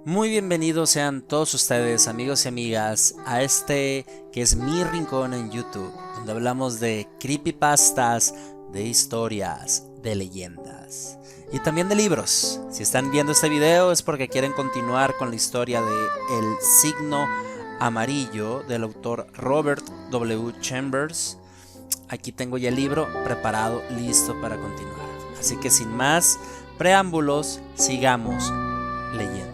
Muy bienvenidos sean todos ustedes, amigos y amigas, a este que es mi rincón en YouTube, donde hablamos de creepypastas, de historias, de leyendas y también de libros. Si están viendo este video es porque quieren continuar con la historia de El signo amarillo del autor Robert W. Chambers. Aquí tengo ya el libro preparado, listo para continuar. Así que sin más preámbulos, sigamos leyendo.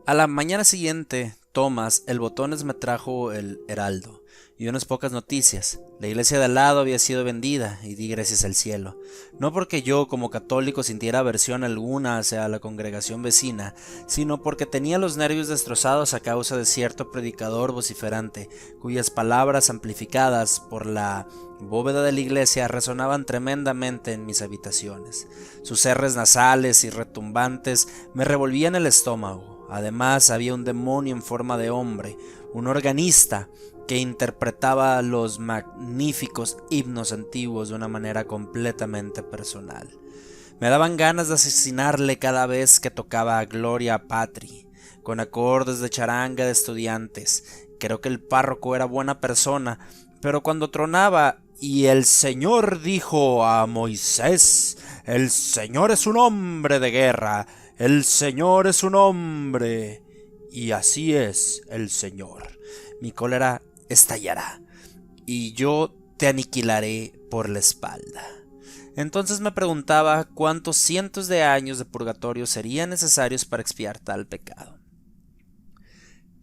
A la mañana siguiente, Thomas, el Botones, me trajo el Heraldo y unas pocas noticias. La iglesia de al lado había sido vendida y di gracias al cielo. No porque yo, como católico, sintiera aversión alguna hacia la congregación vecina, sino porque tenía los nervios destrozados a causa de cierto predicador vociferante, cuyas palabras amplificadas por la bóveda de la iglesia resonaban tremendamente en mis habitaciones. Sus R's nasales y retumbantes me revolvían el estómago. Además, había un demonio en forma de hombre, un organista, que interpretaba los magníficos himnos antiguos de una manera completamente personal. Me daban ganas de asesinarle cada vez que tocaba Gloria Patri, con acordes de charanga de estudiantes. Creo que el párroco era buena persona, pero cuando tronaba y el Señor dijo a Moisés, el Señor es un hombre de guerra, el Señor es un hombre, y así es el Señor. Mi cólera estallará, y yo te aniquilaré por la espalda. Entonces me preguntaba cuántos cientos de años de purgatorio serían necesarios para expiar tal pecado.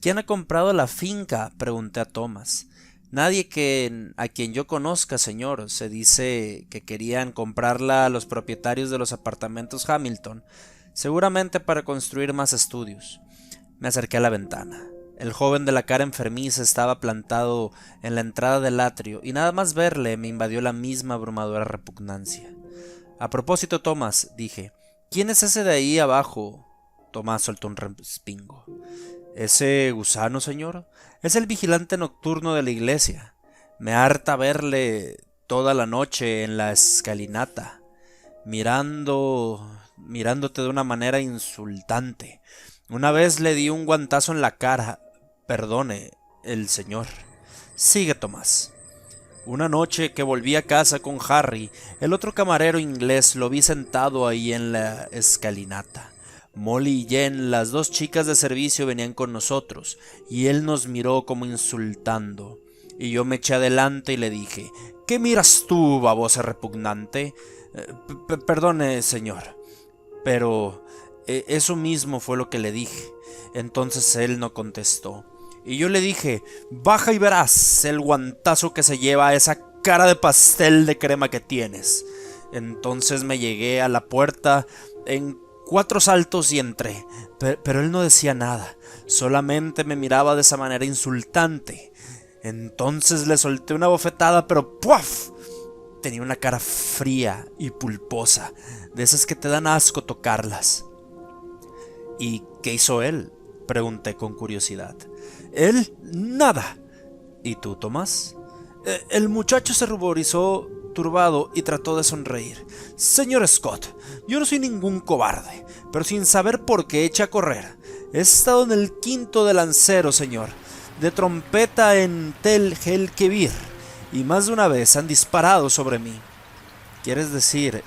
¿Quién ha comprado la finca?, pregunté a Thomas. Nadie a quien yo conozca, señor. Se dice que querían comprarla a los propietarios de los apartamentos Hamilton, seguramente para construir más estudios. Me acerqué a la ventana. El joven de la cara enfermiza estaba plantado en la entrada del atrio, y nada más verle me invadió la misma abrumadora repugnancia. A propósito, Tomás, dije, ¿quién es ese de ahí abajo? Tomás soltó un respingo. ¿Ese gusano, señor? Es el vigilante nocturno de la iglesia. Me harta verle toda la noche en la escalinata, mirándote de una manera insultante. Una vez le di un guantazo en la cara. Perdone, el señor. Sigue, Tomás. Una noche que volví a casa con Harry, el otro camarero inglés, lo vi sentado ahí en la escalinata. Molly y Jen, las dos chicas de servicio, venían con nosotros, y él nos miró como insultando. Y yo me eché adelante y le dije, ¿qué miras tú, babosa repugnante? Perdone, señor, pero eso mismo fue lo que le dije. Entonces él no contestó. Y yo le dije, baja y verás el guantazo que se lleva a esa cara de pastel de crema que tienes. Entonces me llegué a la puerta en 4 saltos y entré, pero él no decía nada, solamente me miraba de esa manera insultante. Entonces le solté una bofetada, pero ¡puaf! Tenía una cara fría y pulposa, de esas que te dan asco tocarlas. ¿Y qué hizo él?, pregunté con curiosidad. Él, nada. ¿Y tú, Tomás? El muchacho se ruborizó turbado y trató de sonreír. Señor Scott, yo no soy ningún cobarde, pero sin saber por qué eché a correr. He estado en el quinto de lancero, señor, de trompeta en Tel el Kebir, y más de una vez han disparado sobre mí. ¿Quieres decir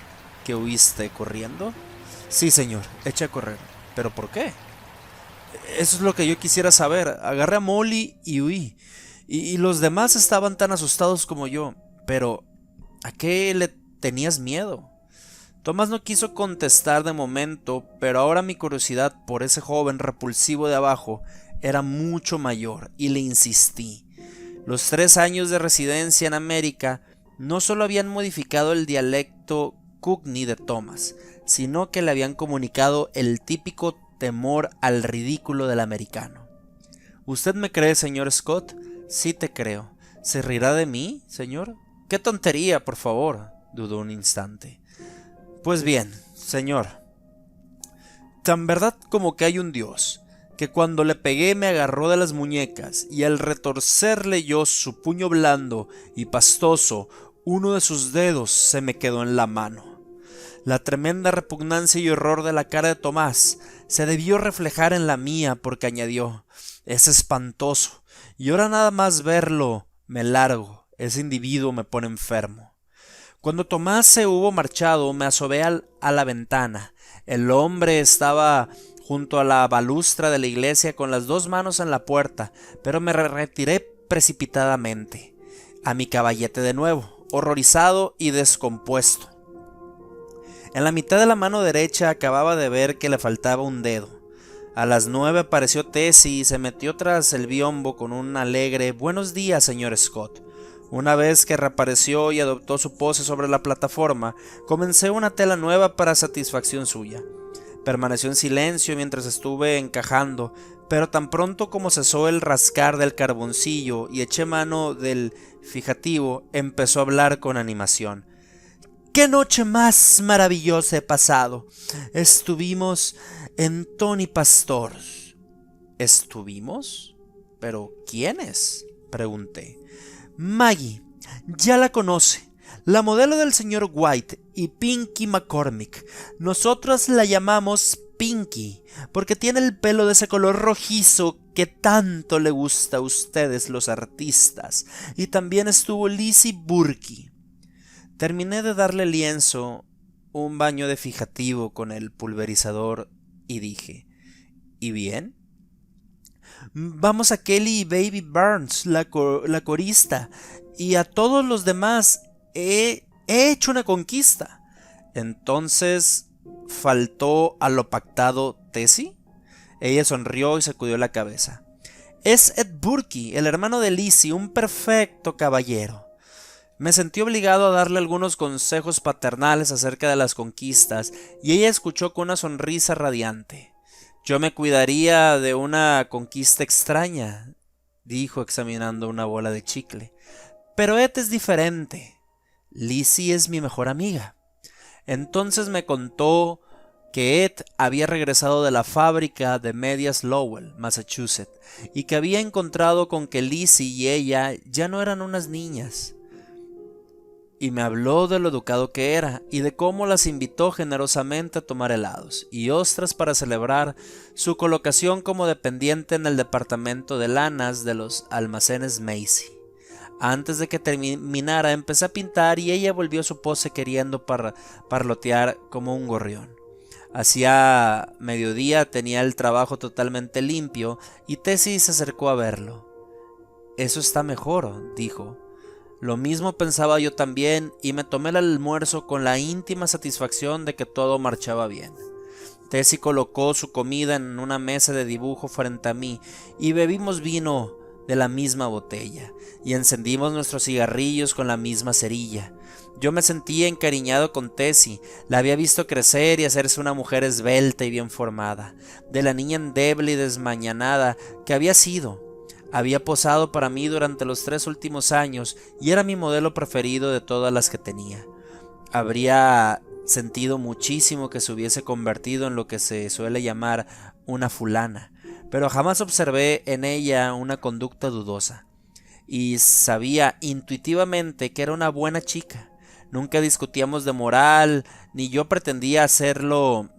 que huiste corriendo? Sí, señor, eché a correr. ¿Pero por qué? Eso es lo que yo quisiera saber. Agarré a Molly y huí. Y los demás estaban tan asustados como yo. Pero, ¿a qué le tenías miedo? Tomás no quiso contestar de momento, pero ahora mi curiosidad por ese joven repulsivo de abajo era mucho mayor, y le insistí. Los 3 años de residencia en América no solo habían modificado el dialecto Cockney de Thomas, sino que le habían comunicado el típico temor al ridículo del americano. ¿Usted me cree, señor Scott? Sí te creo. ¿Se reirá de mí, señor? ¡Qué tontería, por favor! Dudó un instante. Pues bien, señor, tan verdad como que hay un Dios, que cuando le pegué me agarró de las muñecas, y al retorcerle yo su puño blando y pastoso, uno de sus dedos se me quedó en la mano. La tremenda repugnancia y horror de la cara de Tomás se debió reflejar en la mía, porque añadió: «Es espantoso, y ahora nada más verlo me largo. Ese individuo me pone enfermo». Cuando Tomás se hubo marchado, me asomé a la ventana. El hombre estaba junto a la balustra de la iglesia con las dos manos en la puerta, pero me retiré precipitadamente a mi caballete de nuevo, horrorizado y descompuesto. En la mitad de la mano derecha acababa de ver que le faltaba un dedo. A las 9 apareció Tessie y se metió tras el biombo con un alegre «Buenos días, señor Scott». Una vez que reapareció y adoptó su pose sobre la plataforma, comencé una tela nueva para satisfacción suya. Permaneció en silencio mientras estuve encajando, pero tan pronto como cesó el rascar del carboncillo y eché mano del fijativo, empezó a hablar con animación. «¡Qué noche más maravillosa he pasado! Estuvimos en Tony Pastor». «¿Estuvimos? ¿Pero quiénes?», pregunté. «Maggie, ya la conoce, la modelo del señor White y Pinky McCormick. Nosotros la llamamos Pinky, porque tiene el pelo de ese color rojizo que tanto le gusta a ustedes los artistas. Y también estuvo Lizzie Burke». Terminé de darle lienzo, un baño de fijativo con el pulverizador y dije: «¿Y bien?». «Vamos a Kelly y Baby Burns, la corista, y a todos los demás he hecho una conquista». «Entonces, ¿faltó a lo pactado Tessie?». Ella sonrió y sacudió la cabeza. «Es Ed Burke, el hermano de Lizzie, un perfecto caballero». Me sentí obligado a darle algunos consejos paternales acerca de las conquistas, y ella escuchó con una sonrisa radiante. «Yo me cuidaría de una conquista extraña», dijo examinando una bola de chicle. «Pero Ed es diferente. Lizzie es mi mejor amiga». Entonces me contó que Ed había regresado de la fábrica de medias Lowell, Massachusetts, y que había encontrado con que Lizzie y ella ya no eran unas niñas. Y me habló de lo educado que era, y de cómo las invitó generosamente a tomar helados y ostras para celebrar su colocación como dependiente en el departamento de lanas de los almacenes Macy. Antes de que terminara empecé a pintar y ella volvió a su pose queriendo parlotear como un gorrión. Hacia mediodía tenía el trabajo totalmente limpio y Tessie se acercó a verlo. «Eso está mejor», dijo. Lo mismo pensaba yo también, y me tomé el almuerzo con la íntima satisfacción de que todo marchaba bien. Tessie colocó su comida en una mesa de dibujo frente a mí, y bebimos vino de la misma botella, y encendimos nuestros cigarrillos con la misma cerilla. Yo me sentía encariñado con Tessie, la había visto crecer y hacerse una mujer esbelta y bien formada. De la niña endeble y desmañanada que había sido, había posado para mí durante los 3 últimos años y era mi modelo preferido de todas las que tenía. Habría sentido muchísimo que se hubiese convertido en lo que se suele llamar una fulana, pero jamás observé en ella una conducta dudosa, y sabía intuitivamente que era una buena chica. Nunca discutíamos de moral, ni yo pretendía hacerlo,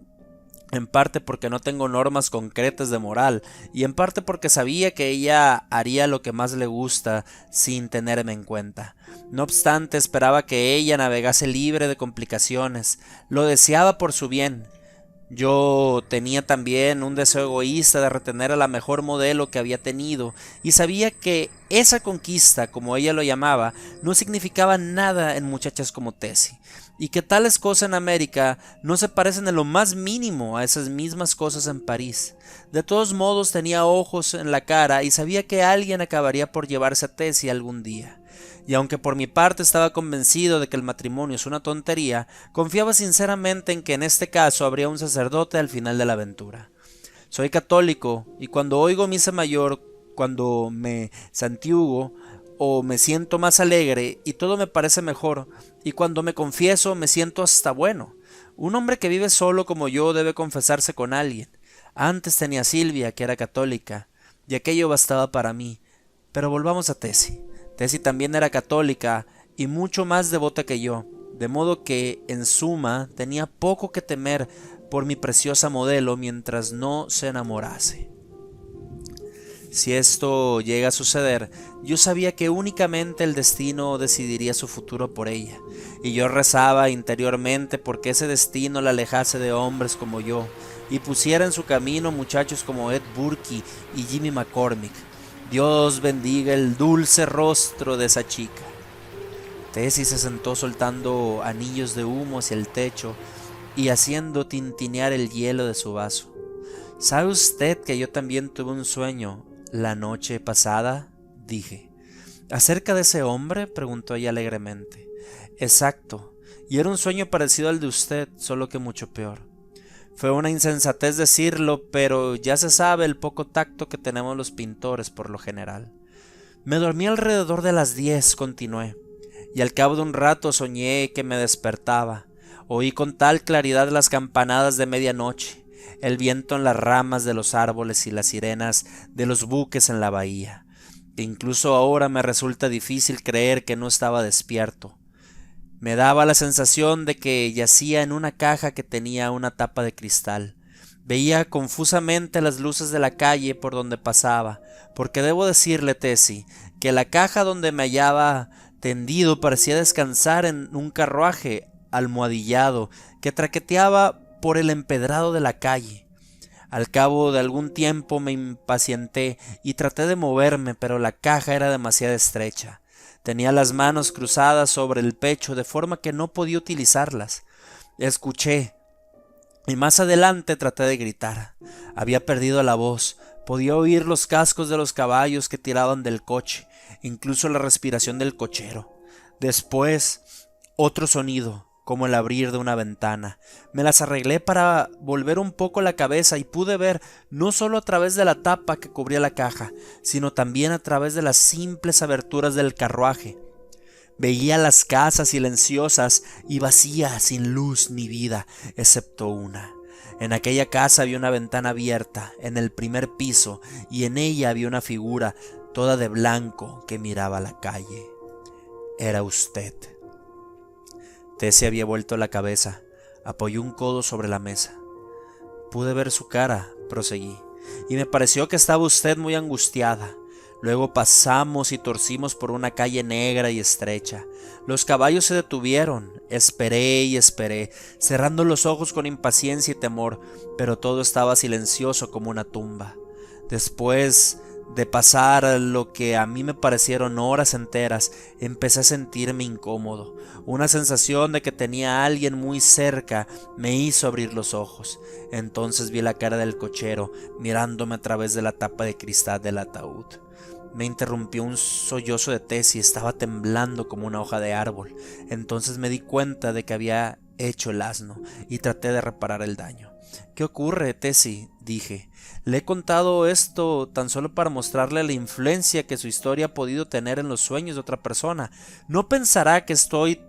en parte porque no tengo normas concretas de moral, y en parte porque sabía que ella haría lo que más le gusta sin tenerme en cuenta. No obstante, esperaba que ella navegase libre de complicaciones. Lo deseaba por su bien. Yo tenía también un deseo egoísta de retener a la mejor modelo que había tenido, y sabía que esa conquista, como ella lo llamaba, no significaba nada en muchachas como Tessie, y que tales cosas en América no se parecen en lo más mínimo a esas mismas cosas en París. De todos modos tenía ojos en la cara y sabía que alguien acabaría por llevarse a Tessie algún día. Y aunque por mi parte estaba convencido de que el matrimonio es una tontería, confiaba sinceramente en que en este caso habría un sacerdote al final de la aventura. Soy católico, y cuando oigo misa mayor, cuando me santiugo, o me siento más alegre y todo me parece mejor, y cuando me confieso me siento hasta bueno. Un hombre que vive solo como yo debe confesarse con alguien. Antes tenía a Silvia, que era católica, y aquello bastaba para mí. Pero volvamos a Tessie. Tessie también era católica y mucho más devota que yo. de modo que, en suma, tenía poco que temer por mi preciosa modelo mientras no se enamorase. Si esto llega a suceder, yo sabía que únicamente el destino decidiría su futuro por ella, y yo rezaba interiormente porque ese destino la alejase de hombres como yo, y pusiera en su camino muchachos como Ed Burke y Jimmy McCormick. Dios bendiga el dulce rostro de esa chica. Tessie se sentó soltando anillos de humo hacia el techo y haciendo tintinear el hielo de su vaso. ¿Sabe usted que yo también tuve un sueño la noche pasada? Dije. ¿Acerca de ese hombre?, preguntó ella alegremente. Exacto, y era un sueño parecido al de usted, solo que mucho peor. Fue una insensatez decirlo, pero ya se sabe el poco tacto que tenemos los pintores por lo general. Me dormí alrededor de las 10, continué, y al cabo de un rato soñé que me despertaba. Oí con tal claridad las campanadas de medianoche, el viento en las ramas de los árboles y las sirenas de los buques en la bahía. Incluso ahora me resulta difícil creer que no estaba despierto. Me daba la sensación de que yacía en una caja que tenía una tapa de cristal. Veía confusamente las luces de la calle por donde pasaba, porque debo decirle, Tessie, que la caja donde me hallaba tendido parecía descansar en un carruaje almohadillado que traqueteaba por el empedrado de la calle. Al cabo de algún tiempo me impacienté y traté de moverme, pero la caja era demasiado estrecha. Tenía las manos cruzadas sobre el pecho de forma que no podía utilizarlas. Escuché, y más adelante traté de gritar. Había perdido la voz. Podía oír los cascos de los caballos que tiraban del coche, incluso la respiración del cochero. Después, otro sonido, como el abrir de una ventana. Me las arreglé para volver un poco la cabeza y pude ver no solo a través de la tapa que cubría la caja, sino también a través de las simples aberturas del carruaje. Veía las casas silenciosas y vacías, sin luz ni vida, excepto una. En aquella casa había una ventana abierta, en el primer piso, y en ella había una figura, toda de blanco, que miraba a la calle. Era usted. Tessie había vuelto la cabeza, apoyó un codo sobre la mesa. Pude ver su cara, proseguí, y me pareció que estaba usted muy angustiada. Luego pasamos y torcimos por una calle negra y estrecha. Los caballos se detuvieron. Esperé y esperé, cerrando los ojos con impaciencia y temor, pero todo estaba silencioso como una tumba. Después de pasar lo que a mí me parecieron horas enteras, empecé a sentirme incómodo. Una sensación de que tenía a alguien muy cerca me hizo abrir los ojos. Entonces vi la cara del cochero mirándome a través de la tapa de cristal del ataúd. Me interrumpió un sollozo de Tessie, estaba temblando como una hoja de árbol. Entonces me di cuenta de que había hecho el asno y traté de reparar el daño. ¿Qué ocurre, Tessie?, dije. Le he contado esto tan solo para mostrarle la influencia que su historia ha podido tener en los sueños de otra persona. No pensará que estoy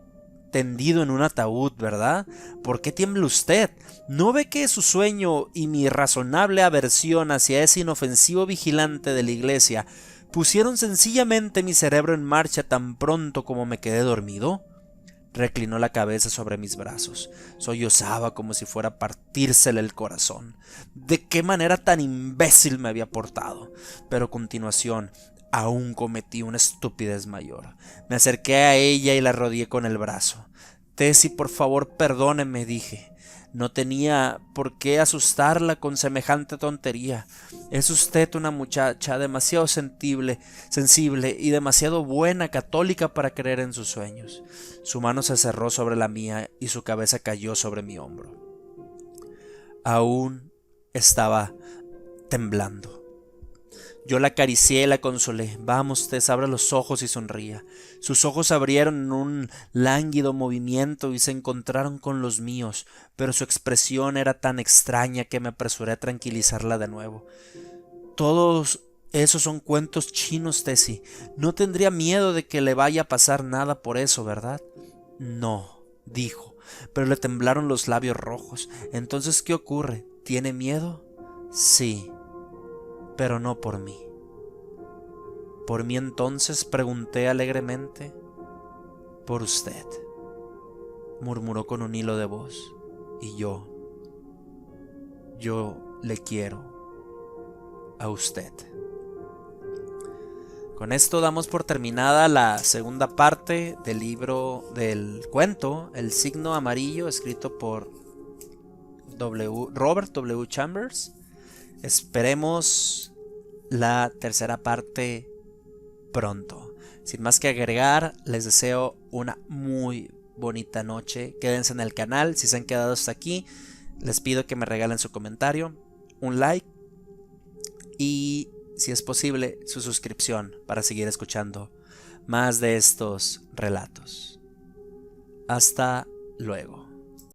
tendido en un ataúd, ¿verdad? ¿Por qué tiembla usted? ¿No ve que su sueño y mi razonable aversión hacia ese inofensivo vigilante de la iglesia pusieron sencillamente mi cerebro en marcha tan pronto como me quedé dormido? Reclinó la cabeza sobre mis brazos. Sollozaba como si fuera a partírsele el corazón. ¿De qué manera tan imbécil me había portado? Pero a continuación, aún cometí una estupidez mayor. Me acerqué a ella y la rodeé con el brazo. Tessie, por favor, perdóneme, dije. No tenía por qué asustarla con semejante tontería. Es usted una muchacha demasiado sensible y demasiado buena católica para creer en sus sueños. Su mano se cerró sobre la mía y su cabeza cayó sobre mi hombro. Aún estaba temblando. Yo la acaricié y la consolé. Vamos, Tess, abra los ojos y sonría. Sus ojos se abrieron en un lánguido movimiento y se encontraron con los míos, pero su expresión era tan extraña que me apresuré a tranquilizarla de nuevo. Todos esos son cuentos chinos, Tessie. No tendría miedo de que le vaya a pasar nada por eso, ¿verdad? No, dijo, pero le temblaron los labios rojos. Entonces, ¿qué ocurre? ¿Tiene miedo? Sí, pero no por mí. ¿Por mí entonces?, pregunté alegremente. Por usted. murmuró con un hilo de voz. Y yo le quiero a usted. Con esto damos por terminada la segunda parte del libro del cuento El signo amarillo, escrito por Robert W. Chambers. Esperemos la tercera parte pronto. Sin más que agregar, les deseo una muy bonita noche. Quédense en el canal. Si se han quedado hasta aquí, les pido que me regalen su comentario, un like y, si es posible, su suscripción para seguir escuchando más de estos relatos. Hasta luego.